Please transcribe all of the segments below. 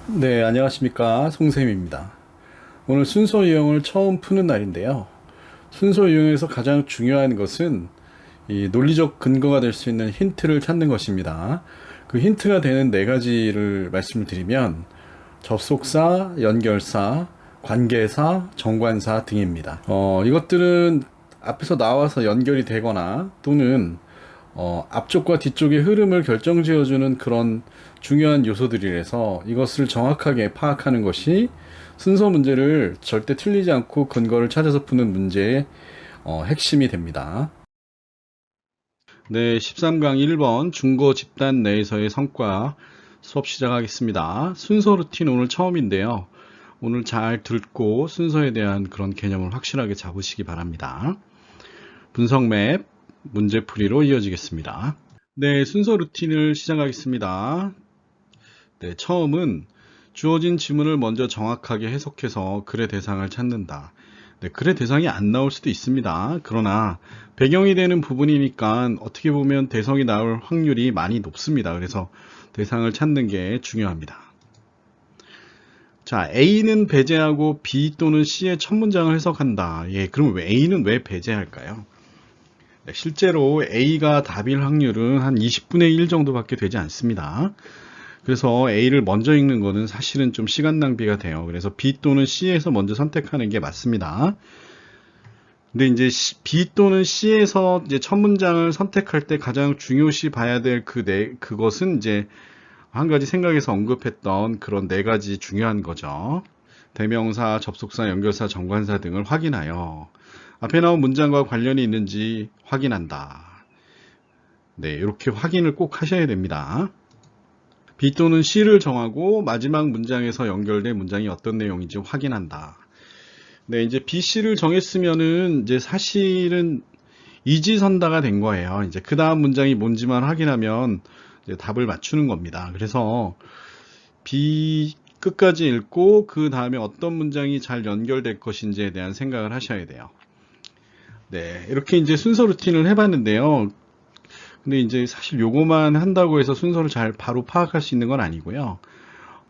네, 안녕하십니까. 송쌤입니다. 오늘 순서 유형을 처음 푸는 날인데요. 순서 유형에서 가장 중요한 것은 이 논리적 근거가 될 수 있는 힌트를 찾는 것입니다. 그 힌트가 되는 네 가지를 말씀을 드리면 접속사, 연결사, 관계사, 정관사 등입니다. 이것들은 앞에서 나와서 연결이 되거나 또는 앞쪽과 뒤쪽의 흐름을 결정지어주는 그런 중요한 요소들이라서 이것을 정확하게 파악하는 것이 순서 문제를 절대 틀리지 않고 근거를 찾아서 푸는 문제의 핵심이 됩니다. 네, 13강 1번 중거 집단 내에서의 성과 수업 시작하겠습니다. 순서 루틴 오늘 처음인데요. 오늘 잘 듣고 순서에 대한 그런 개념을 확실하게 잡으시기 바랍니다. 분석 맵, 문제풀이로 이어지겠습니다. 네, 순서 루틴을 시작하겠습니다. 네, 처음은 주어진 지문을 먼저 정확하게 해석해서 글의 대상을 찾는다. 네, 글의 대상이 안 나올 수도 있습니다. 그러나 배경이 되는 부분이니까 어떻게 보면 대상이 나올 확률이 많이 높습니다. 그래서 대상을 찾는 게 중요합니다. 자, A는 배제하고 B 또는 C의 첫 문장을 해석한다. 예, 그럼 A는 왜 배제할까요? 네, 실제로 A가 답일 확률은 한 20분의 1 정도밖에 되지 않습니다. 그래서 A를 먼저 읽는 거는 사실은 좀 시간 낭비가 돼요. 그래서 B 또는 C에서 먼저 선택하는 게 맞습니다. 근데 이제 B 또는 C에서 이제 첫 문장을 선택할 때 가장 중요시 봐야 될 그것은 이제 한 가지 생각에서 언급했던 그런 네 가지 중요한 거죠. 대명사, 접속사, 연결사, 정관사 등을 확인하여 앞에 나온 문장과 관련이 있는지 확인한다. 네, 이렇게 확인을 꼭 하셔야 됩니다. B 또는 C를 정하고 마지막 문장에서 연결된 문장이 어떤 내용인지 확인한다. 네, 이제 B, C를 정했으면은 이제 사실은 이지선다가 된 거예요. 이제 그 다음 문장이 뭔지만 확인하면 이제 답을 맞추는 겁니다. 그래서 B 끝까지 읽고 그 다음에 어떤 문장이 잘 연결될 것인지에 대한 생각을 하셔야 돼요. 네, 이렇게 이제 순서 루틴을 해봤는데요. 근데 이제 사실 요거만 한다고 해서 순서를 잘 바로 파악할 수 있는 건 아니고요.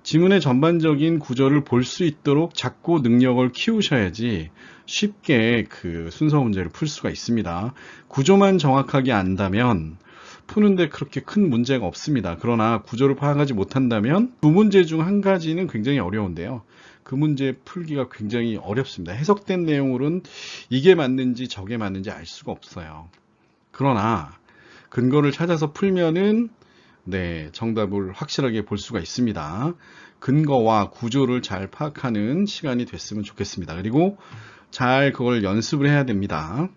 지문의 전반적인 구조를 볼 수 있도록 작고 능력을 키우셔야지 쉽게 그 순서 문제를 풀 수가 있습니다. 구조만 정확하게 안다면 푸는데 그렇게 큰 문제가 없습니다. 그러나 구조를 파악하지 못한다면 두 문제 중 한 가지는 굉장히 어려운데요. 그 문제 풀기가 굉장히 어렵습니다. 해석된 내용으로는 이게 맞는지 저게 맞는지 알 수가 없어요. 그러나 근거를 찾아서 풀면은 네, 정답을 확실하게 볼 수가 있습니다. 근거와 구조를 잘 파악하는 시간이 됐으면 좋겠습니다. 그리고 잘 그걸 연습을 해야 됩니다.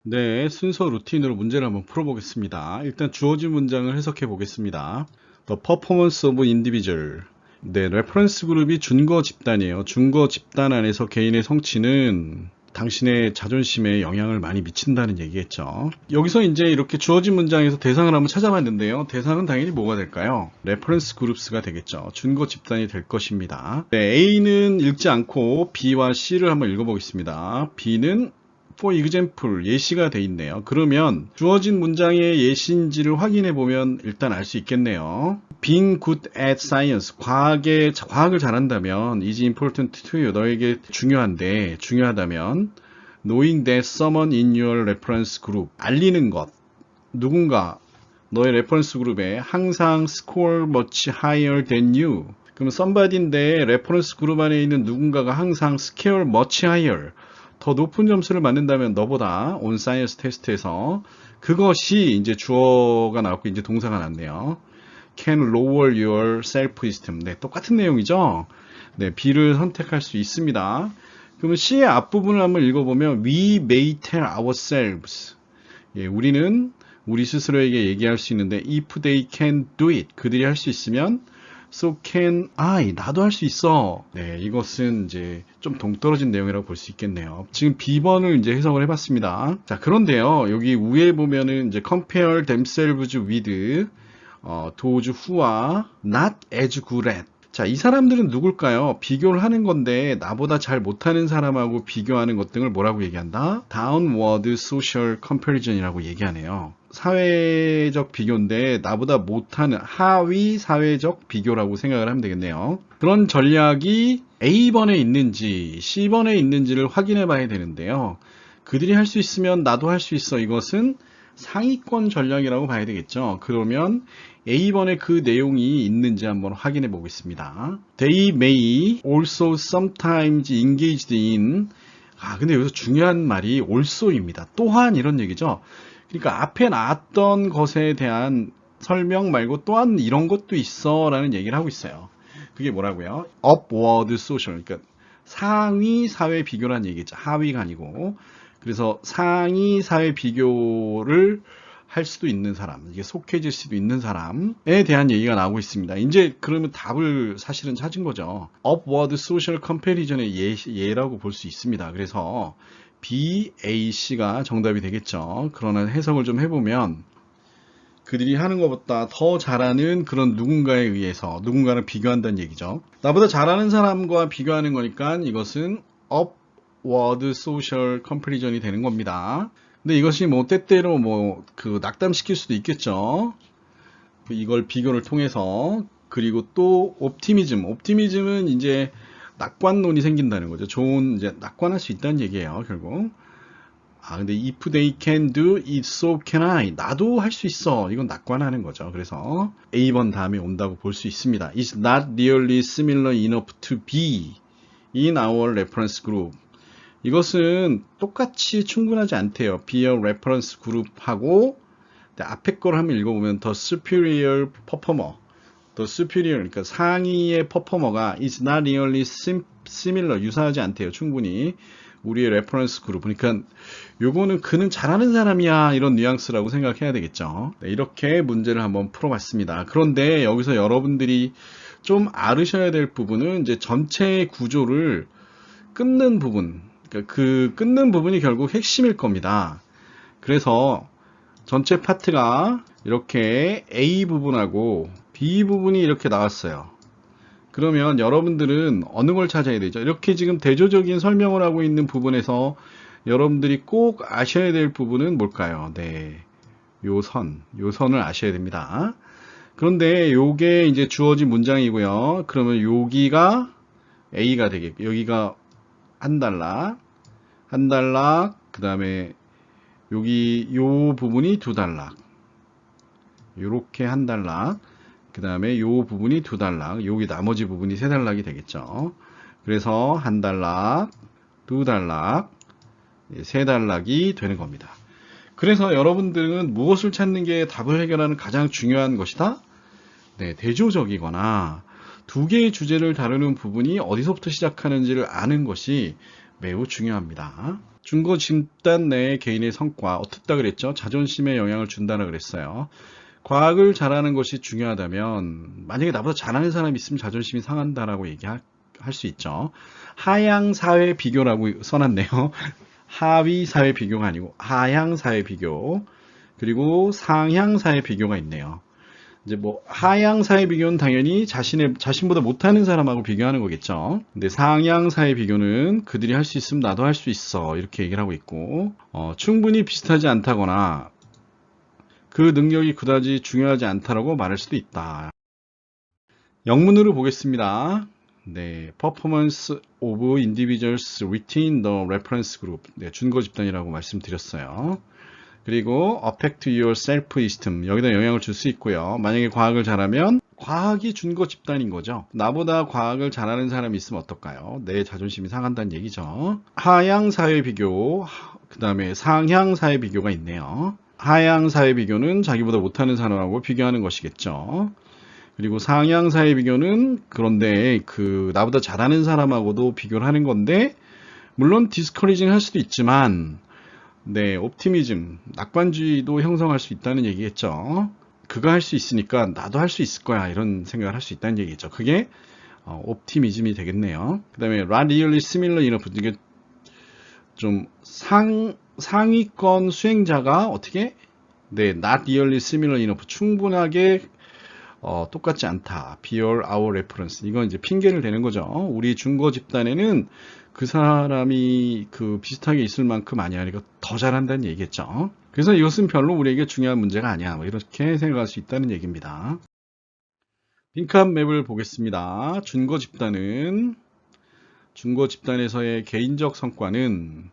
네, 순서 루틴으로 문제를 한번 풀어보겠습니다. 일단 주어진 문장을 해석해 보겠습니다. The performance of individual. 네, 레퍼런스 그룹이 준거 집단이에요. 준거 집단 안에서 개인의 성취는 당신의 자존심에 영향을 많이 미친다는 얘기겠죠. 여기서 이제 이렇게 주어진 문장에서 대상을 한번 찾아봤는데요. 대상은 당연히 뭐가 될까요? 레퍼런스 그룹스가 되겠죠. 준거 집단이 될 것입니다. 네, A는 읽지 않고 B와 C를 한번 읽어보겠습니다. B는 for example 예시가 돼 있네요. 그러면 주어진 문장의 예시인지를 확인해 보면 일단 알 수 있겠네요. Being good at science 과학을 잘한다면 is important to you 너에게 중요하다면 knowing that someone in your reference group 알리는 것 누군가 너의 레퍼런스 그룹에 항상 score much higher than you 그럼 somebody인데 레퍼런스 그룹 안에 있는 누군가가 항상 score much higher 더 높은 점수를 받는다면 너보다 on science 테스트에서 그것이 이제 주어가 나왔고 이제 동사가 났네요. can lower your self-esteem. 네, 똑같은 내용이죠. 네, B를 선택할 수 있습니다. 그러면 C의 앞부분을 한번 읽어보면 we may tell ourselves. 예, 우리는 우리 스스로에게 얘기할 수 있는데 if they can do it. 그들이 할 수 있으면 so can I. 나도 할 수 있어. 네, 이것은 이제 좀 동떨어진 내용이라고 볼 수 있겠네요. 지금 B번을 이제 해석을 해봤습니다. 자, 그런데요, 여기 위에 보면은 이제 compare themselves with those who are not as good at. 자, 이 사람들은 누굴까요? 비교를 하는 건데 나보다 잘 못하는 사람하고 비교하는 것 등을 뭐라고 얘기한다? Downward social comparison이라고 얘기하네요. 사회적 비교인데 나보다 못하는 하위 사회적 비교라고 생각을 하면 되겠네요. 그런 전략이 A번에 있는지 C번에 있는지를 확인해 봐야 되는데요. 그들이 할 수 있으면 나도 할 수 있어. 이것은 상위권 전략이라고 봐야 되겠죠. 그러면 A번에 그 내용이 있는지 한번 확인해 보겠습니다. They may also sometimes engaged in 근데 여기서 중요한 말이 also입니다. 또한 이런 얘기죠. 그러니까 앞에 나왔던 것에 대한 설명 말고 또한 이런 것도 있어 라는 얘기를 하고 있어요. 그게 뭐라고요? upward social, 그러니까 상위 사회 비교란 얘기죠. 하위가 아니고. 그래서 상위 사회 비교를 할 수도 있는 사람, 이게 속해질 수도 있는 사람에 대한 얘기가 나오고 있습니다. 이제 그러면 답을 사실은 찾은 거죠. upward social comparison의 예라고 볼 수 있습니다. 그래서 B, A, C가 정답이 되겠죠. 그러나 해석을 좀 해보면 그들이 하는 것보다 더 잘하는 그런 누군가에 의해서 누군가를 비교한다는 얘기죠. 나보다 잘하는 사람과 비교하는 거니까 이것은 upward social comparison이 되는 겁니다. 근데 이것이 뭐 때때로 낙담시킬 수도 있겠죠. 이걸 비교를 통해서. 그리고 또 옵티미즘은 이제 낙관론이 생긴다는 거죠. 좋은 이제 낙관할 수 있다는 얘기예요, 결국. 근데 if they can do it, so can I. 나도 할 수 있어. 이건 낙관하는 거죠. 그래서 A번 다음에 온다고 볼 수 있습니다. It's not really similar enough to be in our reference group. 이것은 똑같이 충분하지 않대요. be a reference group하고 앞에 걸 한번 읽어보면 the superior performer, the superior, 그러니까 상위의 퍼포머가 is not really similar, 유사하지 않대요. 충분히 우리의 레퍼런스 그룹. 그러니까 요거는 그는 잘하는 사람이야, 이런 뉘앙스라고 생각해야 되겠죠. 네, 이렇게 문제를 한번 풀어봤습니다. 그런데 여기서 여러분들이 좀 알으셔야 될 부분은 이제 전체 구조를 끊는 부분, 그러니까 그 끊는 부분이 결국 핵심일 겁니다. 그래서 전체 파트가 이렇게 A 부분하고 B 부분이 이렇게 나왔어요. 그러면 여러분들은 어느 걸 찾아야 되죠? 이렇게 지금 대조적인 설명을 하고 있는 부분에서 여러분들이 꼭 아셔야 될 부분은 뭘까요? 네, 요 선을 아셔야 됩니다. 그런데 요게 이제 주어진 문장이고요. 그러면 여기가 A가 되겠고, 여기가 한 달락, 그 다음에 여기 요 부분이 두 달락, 요렇게 한 달락, 그 다음에 요 부분이 두 달락, 여기 나머지 부분이 세 달락이 되겠죠. 그래서 한 달락, 두 달락, 세 달락이 되는 겁니다. 그래서 여러분들은 무엇을 찾는 게 답을 해결하는 가장 중요한 것이다? 네, 대조적이거나 두 개의 주제를 다루는 부분이 어디서부터 시작하는지를 아는 것이 매우 중요합니다. 준거 집단 내의 개인의 성과, 어떻다 그랬죠? 자존심에 영향을 준다고 그랬어요. 과학을 잘하는 것이 중요하다면, 만약에 나보다 잘하는 사람이 있으면 자존심이 상한다라고 얘기할 수 있죠. 하향 사회 비교라고 써놨네요. 하위 사회 비교가 아니고 하향 사회 비교, 그리고 상향 사회 비교가 있네요. 이제 하향 사회 비교는 당연히 자신보다 못하는 사람하고 비교하는 거겠죠. 근데 상향 사회 비교는 그들이 할 수 있으면 나도 할 수 있어, 이렇게 얘기를 하고 있고, 충분히 비슷하지 않다거나 그 능력이 그다지 중요하지 않다라고 말할 수도 있다. 영문으로 보겠습니다. 네, Performance of Individuals within the Reference Group. 네, 준거 집단이라고 말씀드렸어요. 그리고 affect your self-esteem, 여기다 영향을 줄 수 있고요. 만약에 과학을 잘하면 과학이 준거 집단인 거죠. 나보다 과학을 잘하는 사람이 있으면 어떨까요? 내 자존심이 상한다는 얘기죠. 하향 사회 비교, 그 다음에 상향 사회 비교가 있네요. 하향 사회 비교는 자기보다 못하는 사람하고 비교하는 것이겠죠. 그리고 상향 사회 비교는 그런데 나보다 잘하는 사람하고도 비교를 하는 건데, 물론 디스커리징 할 수도 있지만, 네, 옵티미즘, 낙관주의도 형성할 수 있다는 얘기겠죠. 그가 할 수 있으니까 나도 할 수 있을 거야, 이런 생각을 할 수 있다는 얘기죠. 그게 옵티미즘이 되겠네요. 그 다음에 not really similar enough, 이게 좀 상위권 수행자가 어떻게? 네, not really similar enough, 충분하게 똑같지 않다. Bear our reference. 이건 이제 핑계를 대는 거죠. 우리 준거 집단에는 그 사람이 그 비슷하게 있을 만큼 아니야. 이거 더 잘한다는 얘기겠죠. 그래서 이것은 별로 우리에게 중요한 문제가 아니야. 뭐 이렇게 생각할 수 있다는 얘기입니다. 빈칸 맵을 보겠습니다. 준거 집단에서의 개인적 성과는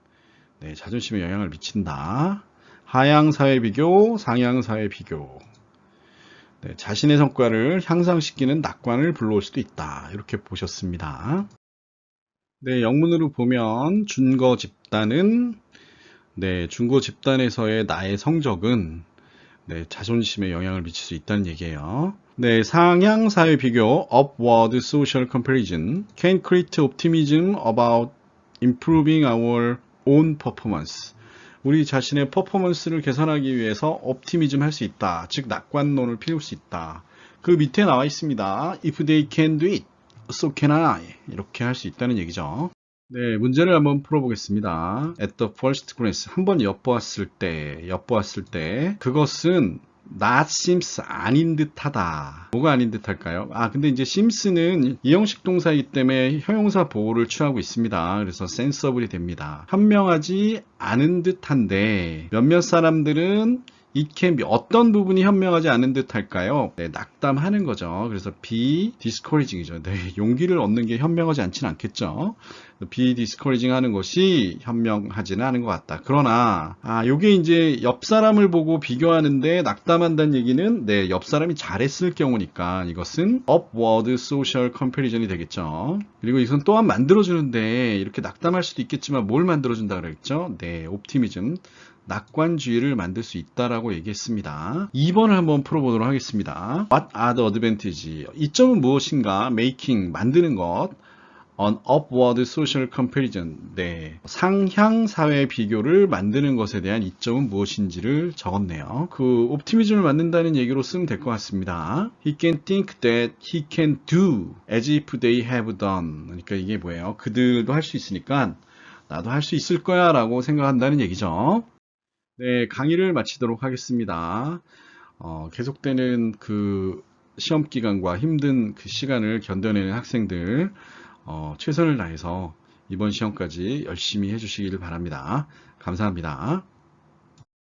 네, 자존심에 영향을 미친다. 하향 사회 비교, 상향 사회 비교. 네, 자신의 성과를 향상시키는 낙관을 불러올 수도 있다. 이렇게 보셨습니다. 네, 영문으로 보면 준거 집단은 준거 집단에서의 나의 성적은 자존심에 영향을 미칠 수 있다는 얘기예요. 네, 상향 사회 비교, upward social comparison can create optimism about improving our own performance. 우리 자신의 퍼포먼스를 개선하기 위해서 옵티미즘 할 수 있다. 즉 낙관론을 피울 수 있다. 그 밑에 나와 있습니다. If they can do it, so can I. 이렇게 할 수 있다는 얘기죠. 네, 문제를 한번 풀어보겠습니다. At the first glance, 한번 엿보았을 때 그것은 not seems 아닌 듯하다. 뭐가 아닌 듯할까요? 근데 이제 seems는 이형식 동사이기 때문에 형용사 보호를 취하고 있습니다. 그래서 sensible이 됩니다. 현명하지 않은 듯한데 몇몇 사람들은 it can be 어떤 부분이 현명하지 않은 듯할까요? 네, 낙담하는 거죠. 그래서 be discouraging이죠. 네, 용기를 얻는 게 현명하지 않지는 않겠죠. be discouraging 하는 것이 현명하지는 않은 것 같다. 그러나 요게 이제 옆 사람을 보고 비교하는데 낙담한다는 얘기는 옆 사람이 잘했을 경우니까 이것은 upward social comparison이 되겠죠. 그리고 이것은 또한 만들어주는데 이렇게 낙담할 수도 있겠지만 뭘 만들어준다 그랬죠? 네, 옵티미즘. 낙관주의를 만들 수 있다라고 얘기했습니다. 2번을 한번 풀어보도록 하겠습니다. What are the advantages? 이점은 무엇인가? Making, 만드는 것. An upward social comparison. 네. 상향 사회 비교를 만드는 것에 대한 이점은 무엇인지를 적었네요. 그 옵티미즘을 만든다는 얘기로 쓰면 될 것 같습니다. He can think that he can do as if they have done. 그러니까 이게 뭐예요? 그들도 할 수 있으니까 나도 할 수 있을 거야 라고 생각한다는 얘기죠. 네, 강의를 마치도록 하겠습니다. 계속되는 그 시험 기간과 힘든 그 시간을 견뎌내는 학생들 최선을 다해서 이번 시험까지 열심히 해주시길 바랍니다. 감사합니다.